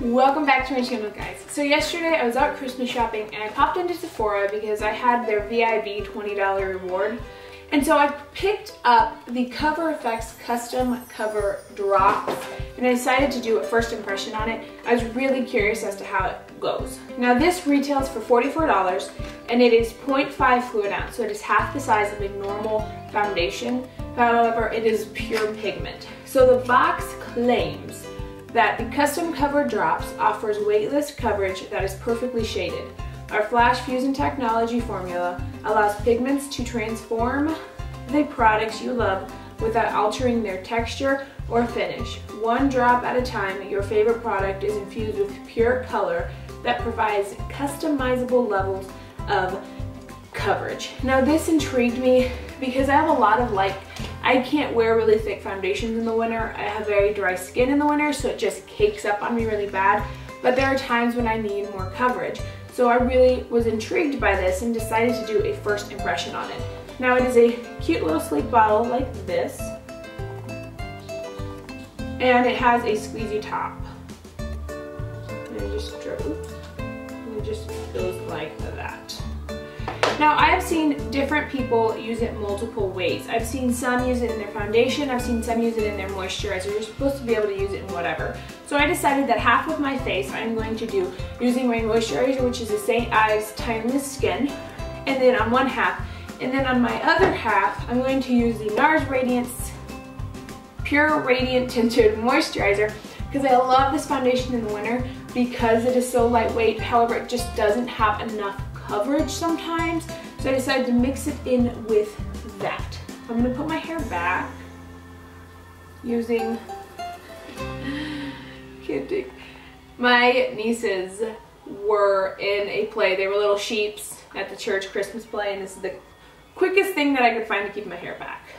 Welcome back to my channel, guys. So yesterday I was out Christmas shopping and I popped into Sephora because I had their VIB $20 reward. And so I picked up the Cover FX custom cover drops and I decided to do a first impression on it. I was really curious as to how it goes. Now this retails for $44 and it is 0.5 fluid ounce, so it is half the size of a normal foundation. However, it is pure pigment. So the box claims that the custom cover drops offers weightless coverage that is perfectly shaded. Our Flash Fusion technology formula allows pigments to transform the products you love without altering their texture or finish. One drop at a time, your favorite product is infused with pure color that provides customizable levels of coverage. Now this intrigued me because I have a lot of I can't wear really thick foundations in the winter. I have very dry skin in the winter, so it just cakes up on me really bad. But there are times when I need more coverage. So I really was intrigued by this and decided to do a first impression on it. Now it is a cute little sleek bottle like this. And it has a squeezy top. And it just goes like that. Now I have seen different people use it multiple ways. I've seen some use it in their foundation, I've seen some use it in their moisturizer. You're supposed to be able to use it in whatever. So I decided that half of my face I'm going to do using my moisturizer, which is the St. Ives Timeless Skin, and then on one half. And then on my other half, I'm going to use the NARS Radiance Pure Radiant Tinted Moisturizer because I love this foundation in the winter because it is so lightweight. However, it just doesn't have enough coverage sometimes, so I decided to mix it in with that. I'm going to put my hair back using my nieces were in a play. They were little sheeps at the church Christmas play, and this is the quickest thing that I could find to keep my hair back.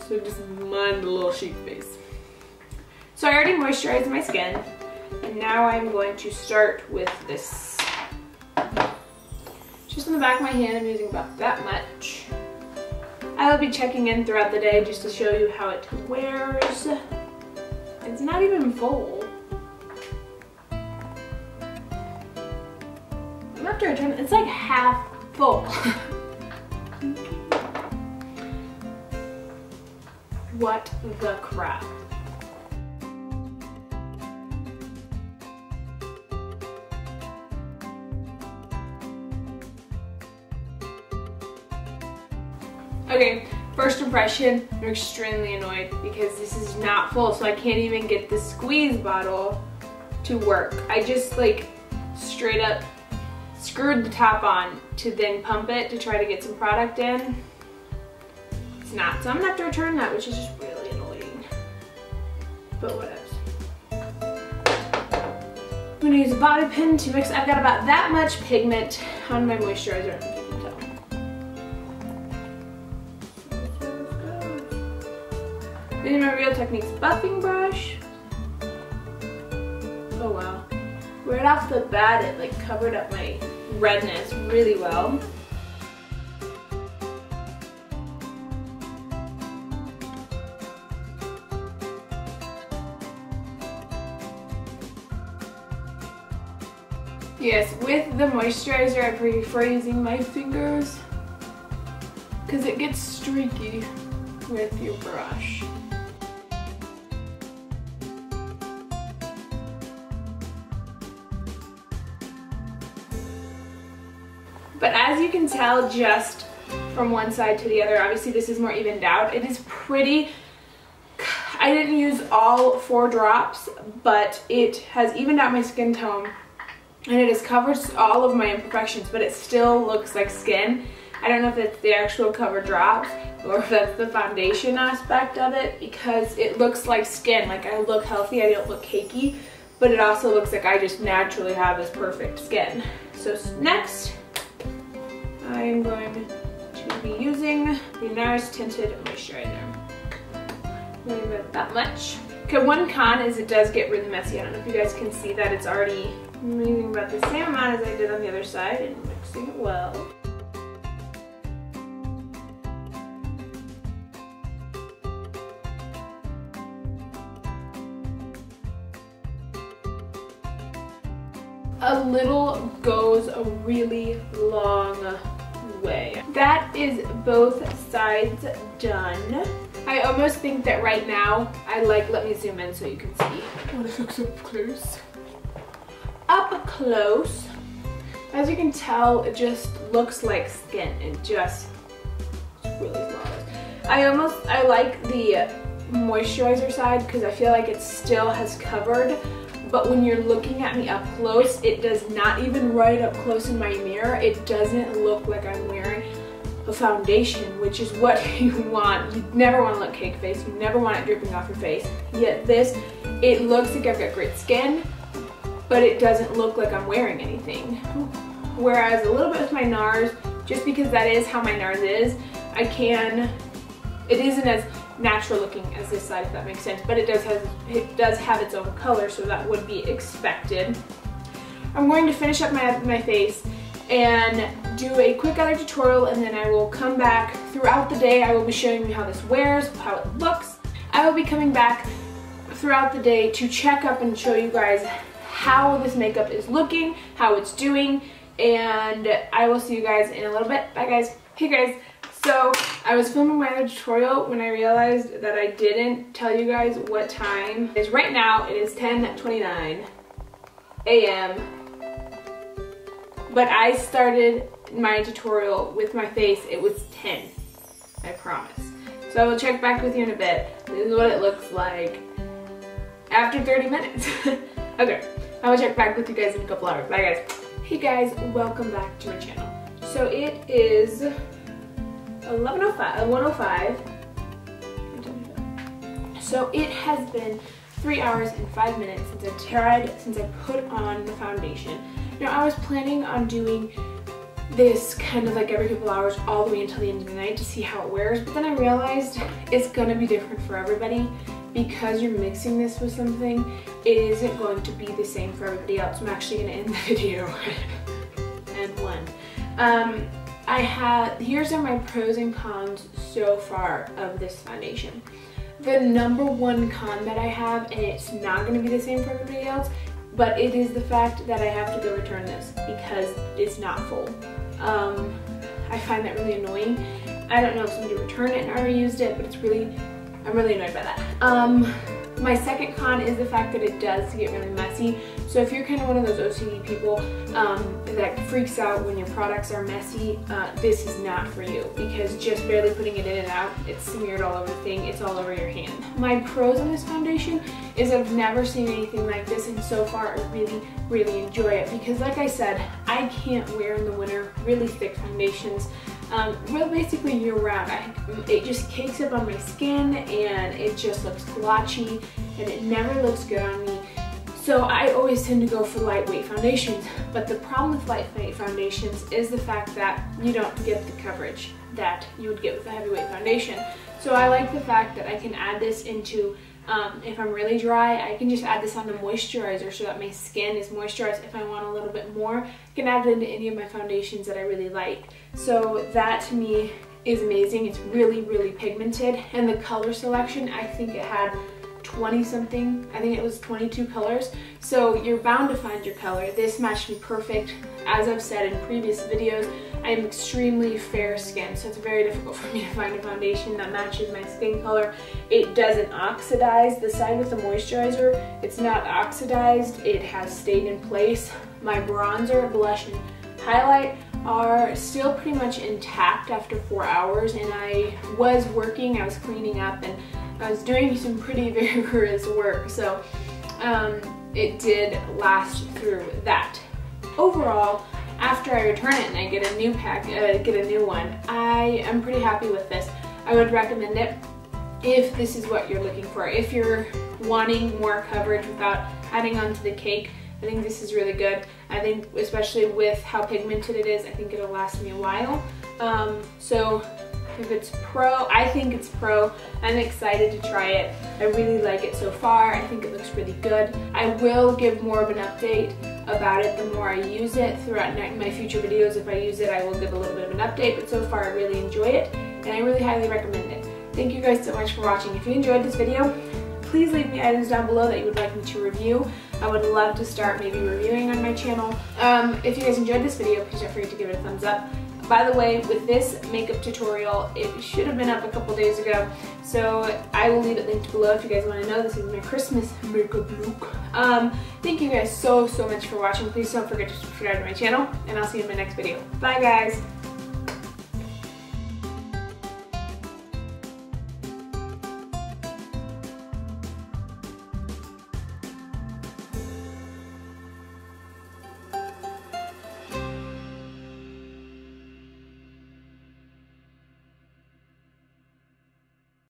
So just mind the little sheep face. So I already moisturized my skin, and now I'm going to start with this. Just on the back of my hand, I'm using about that much. I will be checking in throughout the day just to show you how it wears. It's not even full. After I turn it, it's like half full. What the crap? Okay, first impression, I'm extremely annoyed because this is not full, so I can't even get the squeeze bottle to work. I just straight up screwed the top on to then pump it to try to get some product in. It's not, so I'm gonna have to return that, which is just really annoying. But what else? I'm gonna use a bobby pin to mix. I've got about that much pigment on my moisturizer. Using my Real Techniques buffing brush. Oh wow. Right off the bat it covered up my redness really well. Yes, with the moisturizer I prefer using my fingers because it gets streaky with your brush. But as you can tell just from one side to the other, obviously this is more evened out. It is pretty, I didn't use all 4 drops, but it has evened out my skin tone and it has covered all of my imperfections, but it still looks like skin. I don't know if it's the actual cover drops or if that's the foundation aspect of it, because it looks like skin. I look healthy, I don't look cakey, but it also looks like I just naturally have this perfect skin. So next, I'm going to be using the NARS Tinted Moisturizer. Really about that much. Okay, one con is it does get really messy. I don't know if you guys can see that. It's already moving about the same amount as I did on the other side and mixing it well. a little goes a really long way. That is both sides done. I almost think that right now, let me zoom in so you can see. I want to look up close. Up close, as you can tell, it just looks like skin. It's really flawless. I like the moisturizer side because I feel like it still has covered, but when you're looking at me up close, it does not, even right up close in my mirror, it doesn't look like I'm wearing a foundation, which is what you want. You never want to look cake face, you never want it dripping off your face. Yet this, it looks like I've got great skin, but it doesn't look like I'm wearing anything. Whereas a little bit with my NARS, just because that is how my NARS is, it isn't as natural looking as this side, if that makes sense, but it does have its own color, so that would be expected. I'm going to finish up my face and do a quick other tutorial, and then I will come back throughout the day. I will be showing you how this wears, how it looks. I will be coming back throughout the day to check up and show you guys how this makeup is looking, how it's doing, and I will see you guys in a little bit. Bye guys. Hey guys. So I was filming my other tutorial when I realized that I didn't tell you guys what time it is. Right now it is 10:29 a.m. But I started my tutorial with my face. It was 10, I promise. So I will check back with you in a bit. This is what it looks like after 30 minutes. Okay, I will check back with you guys in a couple hours. Bye guys. Hey guys, welcome back to my channel. So it is 1:05. So it has been 3 hours and 5 minutes since I put on the foundation. Now I was planning on doing this kind of like every couple hours all the way until the end of the night to see how it wears, but then I realized it's gonna be different for everybody because you're mixing this with something. It isn't going to be the same for everybody else. I'm actually gonna end the video and one. Here's are my pros and cons so far of this foundation. The number one con that I have, and it's not going to be the same for everybody else, but it is the fact that I have to go return this because it's not full. I find that really annoying. I don't know if somebody returned it and already used it, but I'm really annoyed by that. My second con is the fact that it does get really messy. So if you're kind of one of those OCD people that freaks out when your products are messy, this is not for you, because just barely putting it in and out, it's smeared all over the thing, it's all over your hand. My pros on this foundation is I've never seen anything like this, and so far I really, really enjoy it, because like I said, I can't wear in the winter really thick foundations. Well, basically year round. It just cakes up on my skin and it just looks blotchy and it never looks good on me. So I always tend to go for lightweight foundations, but the problem with lightweight foundations is the fact that you don't get the coverage that you would get with a heavyweight foundation. So I like the fact that I can add this into, if I'm really dry, I can just add this on the moisturizer so that my skin is moisturized. If I want a little bit more, I can add it into any of my foundations that I really like. So that to me is amazing. It's really, really pigmented, and the color selection, I think it had 20 something, I think it was 22 colors. So you're bound to find your color. This matched me perfect. As I've said in previous videos, I am extremely fair skinned, so it's very difficult for me to find a foundation that matches my skin color. It doesn't oxidize. The side with the moisturizer, it's not oxidized. It has stayed in place. My bronzer, blush, and highlight are still pretty much intact after 4 hours, and I was working, I was cleaning up, and I was doing some pretty vigorous work, so it did last through that. Overall, after I return it and I get a new pack, get a new one, I am pretty happy with this. I would recommend it if this is what you're looking for. If you're wanting more coverage without adding on to the cake, I think this is really good. I think especially with how pigmented it is, I think it'll last me a while. So if it's pro, I think it's pro. I'm excited to try it. I really like it so far. I think it looks really good. I will give more of an update about it the more I use it throughout my future videos. If I use it, I will give a little bit of an update, but so far I really enjoy it, and I really highly recommend it. Thank you guys so much for watching. If you enjoyed this video, please leave me items down below that you would like me to review. I would love to start maybe reviewing on my channel. If you guys enjoyed this video, please don't forget to give it a thumbs up. By the way, with this makeup tutorial, it should have been up a couple days ago, so I will leave it linked below if you guys want to know. This is my Christmas makeup look. Thank you guys so much for watching. Please don't forget to subscribe to my channel, and I'll see you in my next video. Bye guys!